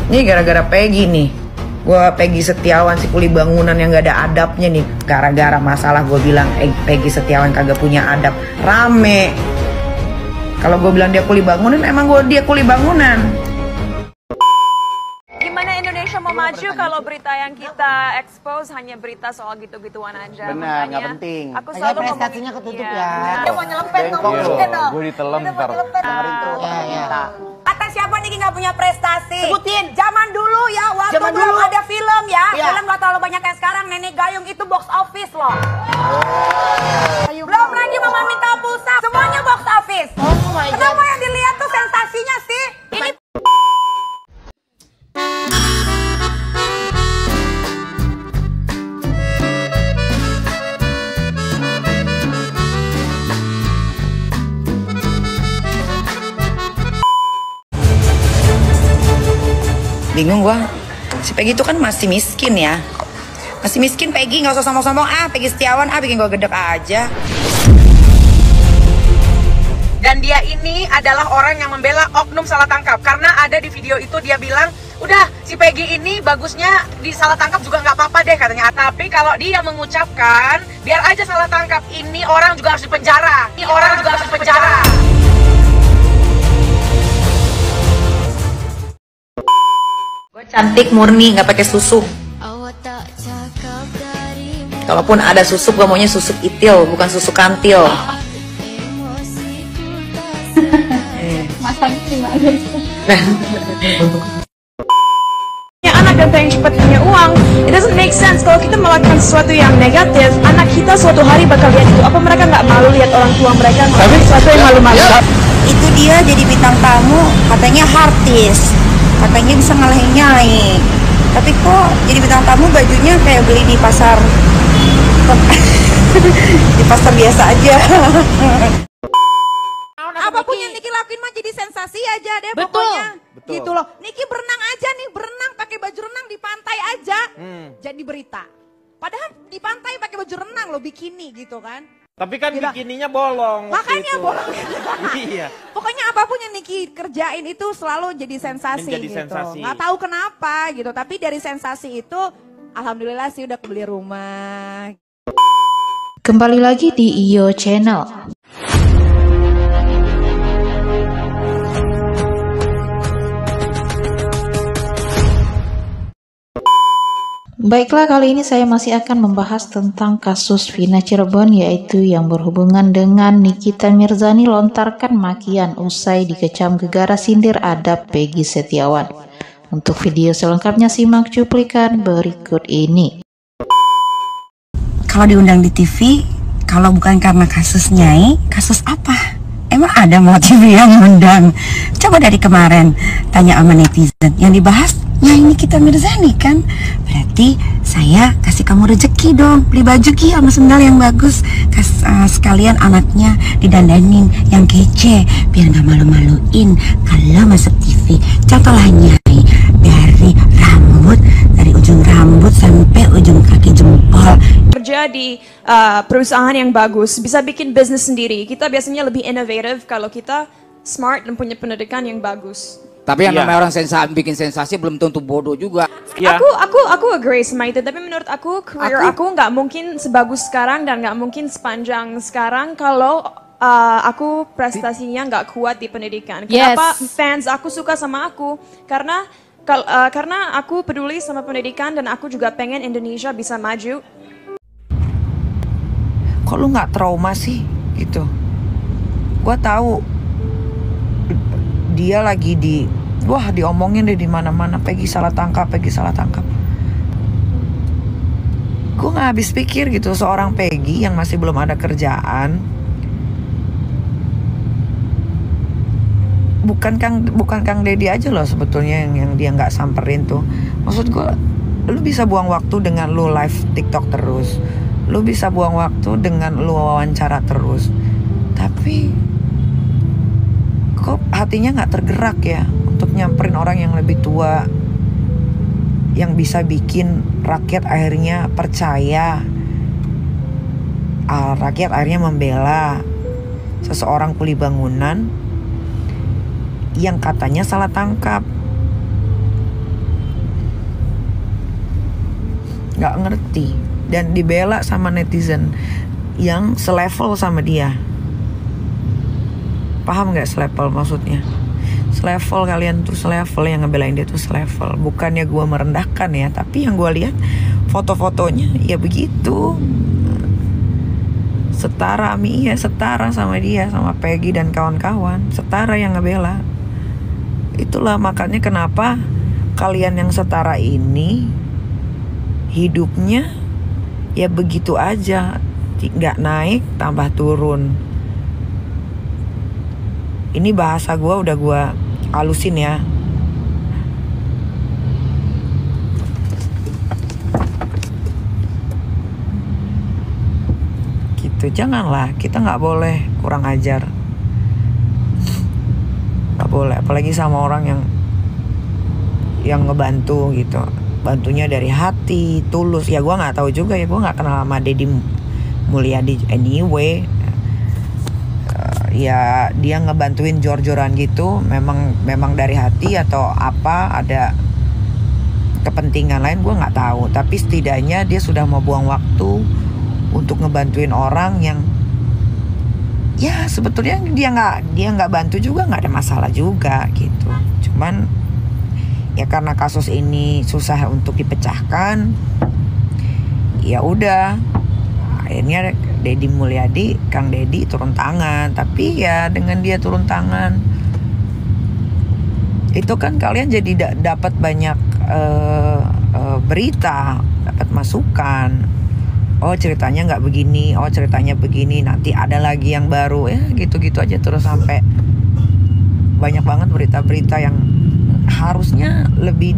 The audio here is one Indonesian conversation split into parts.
Ini gara-gara Peggy nih. Gua Peggy Setiawan si kuli bangunan yang gak ada adabnya nih. Gara-gara masalah gue bilang Peggy Setiawan kagak punya adab. Rame. Kalau gue bilang dia kuli bangunan, emang dia kuli bangunan. Gimana Indonesia mau maju kalau berita yang kita expose hanya berita soal gitu-gituan aja? Benar, nggak penting. Aku selalu prestasinya ketutup ya. Dia mau nyelempet ngomongin dong. Gue ditelan ntar. Dengerin tuh. Kata siapa nih nggak punya prestasi? Sebutin. Zaman dulu ya, waktu Zaman belum dulu. ada film ya. Iya. Film nggak terlalu banyak kayak sekarang. Nenek Gayung itu box office loh. Belum lagi Mama Minta Pulsa, semuanya box office. Oh my God. Kenapa yang dilihat tuh sensasinya sih? Ini Bingung gua. Si Peggy itu kan masih miskin ya. Masih miskin Peggy, nggak usah sombong-sombong. Peggy Setiawan, bikin gua gedek aja. Dan dia ini adalah orang yang membela oknum salah tangkap. Karena ada di video itu dia bilang, udah si Peggy ini bagusnya di salah tangkap juga nggak apa-apa deh katanya. Tapi kalau dia mengucapkan, biar aja salah tangkap, ini orang juga harus dipenjara. Ini orang juga harus dipenjara. Gue cantik murni, nggak pakai susuk. Kalaupun ada susuk, gue maunya susuk itil, bukan susuk kantil. Anak dan pengen cepat punya uang, it doesn't make sense kalau kita melakukan sesuatu yang negatif. Anak kita suatu hari bakal lihat itu. Apa mereka nggak malu lihat orang tua mereka melakukan sesuatu yang malu-malu? Itu dia jadi bintang tamu, katanya artis, katanya bisa ngalahin Nyai. Tapi kok jadi bintang tamu bajunya kayak beli di pasar di pasar biasa aja. apapun yang Niki lakuin mah jadi sensasi aja deh pokoknya. Betul. Gitu loh. Niki berenang aja nih, berenang pakai baju renang di pantai aja. Jadi berita. Padahal di pantai pakai baju renang loh, bikini gitu kan. Tapi kan Gila. bikininya bolong. Makanya gitu. bolong. Iya. Pokoknya apapun yang Niki kerjain itu selalu jadi sensasi Menjadi gitu. sensasi. Nggak tahu kenapa gitu, tapi dari sensasi itu alhamdulillah sih udah kebeli rumah. Kembali lagi di Iyo Channel. Baiklah, kali ini saya masih akan membahas tentang kasus Vina Cirebon, yaitu yang berhubungan dengan Nikita Mirzani lontarkan makian usai dikecam gegara sindir adab Peggy Setiawan. Untuk video selengkapnya simak cuplikan berikut ini. Kalau diundang di TV, kalau bukan karena kasus Nyai, kasus apa? Emang ada mau TV yang ngundang? Coba dari kemarin tanya sama netizen, yang dibahas Nyai Nikita Mirzani kan? Berarti saya kasih kamu rezeki dong, beli baju Ki sama sendal yang bagus, sekalian anaknya didandanin yang kece biar nggak malu-maluin kalau masuk TV. Contohlah Nyai, dari rambut, dari ujung rambut sampai ujung kaki jempol. Kerja di perusahaan yang bagus, bisa bikin bisnis sendiri. Kita biasanya lebih inovatif kalau kita smart dan punya pendidikan yang bagus. Tapi yang Iya. namanya orang bikin sensasi belum tentu bodoh juga. Iya. Aku agree sama itu, tapi menurut aku career aku nggak mungkin sebagus sekarang dan nggak mungkin sepanjang sekarang kalau aku prestasinya nggak kuat di pendidikan. Kenapa fans aku suka sama aku? Karena aku peduli sama pendidikan dan aku juga pengen Indonesia bisa maju. Kok lu nggak trauma sih gitu? Gua tahu dia lagi diomongin deh di mana-mana, Peggy salah tangkap, Peggy salah tangkap. Gue nggak habis pikir gitu, seorang Peggy yang masih belum ada kerjaan, bukan Kang Deddy aja loh sebetulnya yang dia nggak samperin tuh. Maksud gue, lu bisa buang waktu dengan lu live TikTok terus, lu bisa buang waktu dengan lu wawancara terus, tapi kok hatinya nggak tergerak ya untuk nyamperin orang yang lebih tua, yang bisa bikin rakyat akhirnya percaya, rakyat akhirnya membela seseorang kuli bangunan yang katanya salah tangkap. nggak ngerti, dan dibela sama netizen yang selevel sama dia. Paham nggak selevel maksudnya? Selevel, kalian tuh selevel, yang ngebelain dia tuh selevel. Bukannya gue merendahkan ya, tapi yang gue lihat foto-fotonya ya begitu. Setara, iya setara sama dia, sama Peggy dan kawan-kawan. Setara yang ngebela. Itulah makanya kenapa kalian yang setara ini hidupnya ya begitu aja, nggak naik tambah turun. Ini bahasa gue udah gue halusin ya. Gitu, janganlah, kita nggak boleh kurang ajar. Nggak boleh, apalagi sama orang yang ngebantu gitu. Bantunya dari hati, tulus. Ya gue nggak tahu juga ya, gue nggak kenal sama Deddy Mulyadi anyway. Ya dia ngebantuin jor-joran gitu, memang dari hati atau apa, ada kepentingan lain gue nggak tahu. Tapi setidaknya dia sudah mau buang waktu untuk ngebantuin orang yang ya sebetulnya dia nggak bantu juga, nggak ada masalah juga gitu. Cuman ya karena kasus ini susah untuk dipecahkan, ya udah akhirnya Deddy Mulyadi, Kang Deddy turun tangan. Tapi ya dengan dia turun tangan itu kan kalian jadi dapat banyak berita, dapat masukan. Oh ceritanya nggak begini, oh ceritanya begini, nanti ada lagi yang baru, ya gitu-gitu aja terus sampai banyak banget berita-berita yang harusnya lebih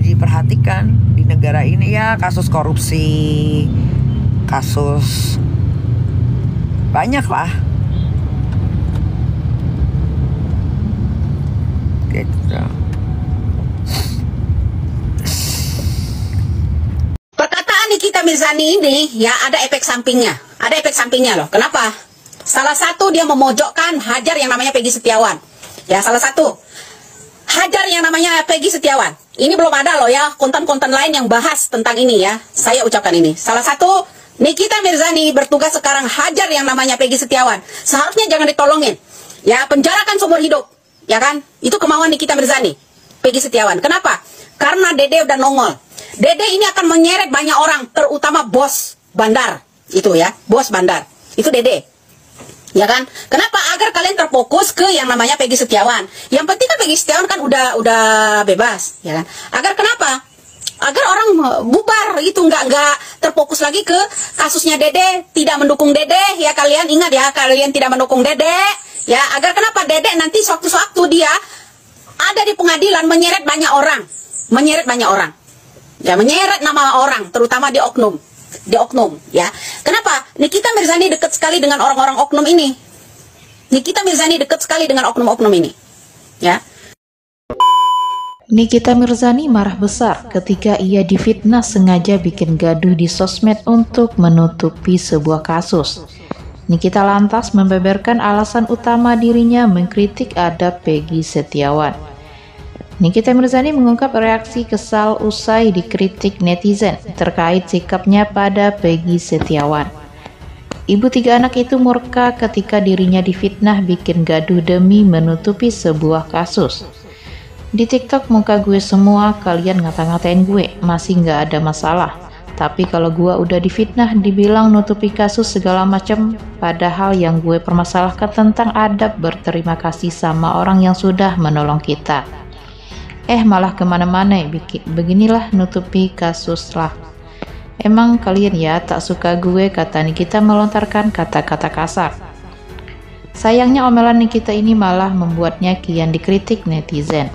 diperhatikan di negara ini ya. Kasus korupsi, kasus banyak lah gitu. Perkataan Nikita Mirzani ini ya ada efek sampingnya. Ada efek sampingnya loh. Kenapa? Salah satu dia memojokkan hajar yang namanya Peggy Setiawan. Ya salah satu. Hajar yang namanya Peggy Setiawan. Ini belum ada loh ya konten-konten lain yang bahas tentang ini ya. Saya ucapkan ini. Salah satu, Nikita Mirzani bertugas sekarang hajar yang namanya Peggy Setiawan. Seharusnya jangan ditolongin. Ya penjarakan seumur hidup. Ya kan? Itu kemauan Nikita Mirzani. Peggy Setiawan. Kenapa? Karena Dede udah nongol. Dede ini akan menyeret banyak orang. Terutama bos bandar. Itu ya. Bos bandar. Itu Dede. Ya kan? Kenapa? Agar kalian terfokus ke yang namanya Peggy Setiawan. Yang penting kan Peggy Setiawan kan udah bebas, ya kan? Agar kenapa? Agar orang bubar itu, nggak terfokus lagi ke kasusnya Dede, tidak mendukung Dede, ya kalian ingat ya, kalian tidak mendukung Dede, ya. Agar kenapa? Dede nanti sewaktu-waktu dia ada di pengadilan menyeret banyak orang, ya, menyeret nama orang, terutama di oknum. Ya. Kenapa? Nikita Mirzani dekat sekali dengan orang-orang oknum ini. Nikita Mirzani dekat sekali dengan oknum-oknum ini. Ya. Nikita Mirzani marah besar ketika ia difitnah sengaja bikin gaduh di sosmed untuk menutupi sebuah kasus. Nikita lantas membeberkan alasan utama dirinya mengkritik adab Peggy Setiawan. Nikita Mirzani mengungkap reaksi kesal usai dikritik netizen terkait sikapnya pada Peggy Setiawan. Ibu 3 anak itu murka ketika dirinya difitnah bikin gaduh demi menutupi sebuah kasus. Di TikTok muka gue semua, kalian ngata-ngatain gue, masih nggak ada masalah. Tapi kalau gue udah difitnah dibilang nutupi kasus segala macam, padahal yang gue permasalahkan tentang adab berterima kasih sama orang yang sudah menolong kita. Malah kemana-mana, beginilah nutupi kasus lah. Emang kalian ya tak suka gue, kata Nikita melontarkan kata-kata kasar. Sayangnya omelan Nikita ini malah membuatnya kian dikritik netizen.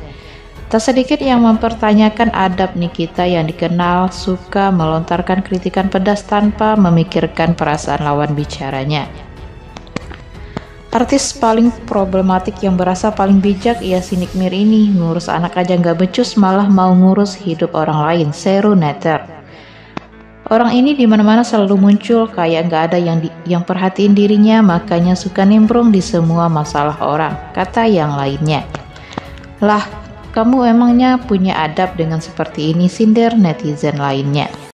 Tak sedikit yang mempertanyakan adab Nikita yang dikenal suka melontarkan kritikan pedas tanpa memikirkan perasaan lawan bicaranya. Artis paling problematik yang berasa paling bijak ia si Nick Mir ini, ngurus anak aja nggak becus malah mau ngurus hidup orang lain, seru netter. Orang ini dimana-mana selalu muncul, kayak nggak ada yang perhatiin dirinya, makanya suka nimbrung di semua masalah orang, kata yang lainnya. Lah, kamu emangnya punya adab dengan seperti ini, sindir netizen lainnya.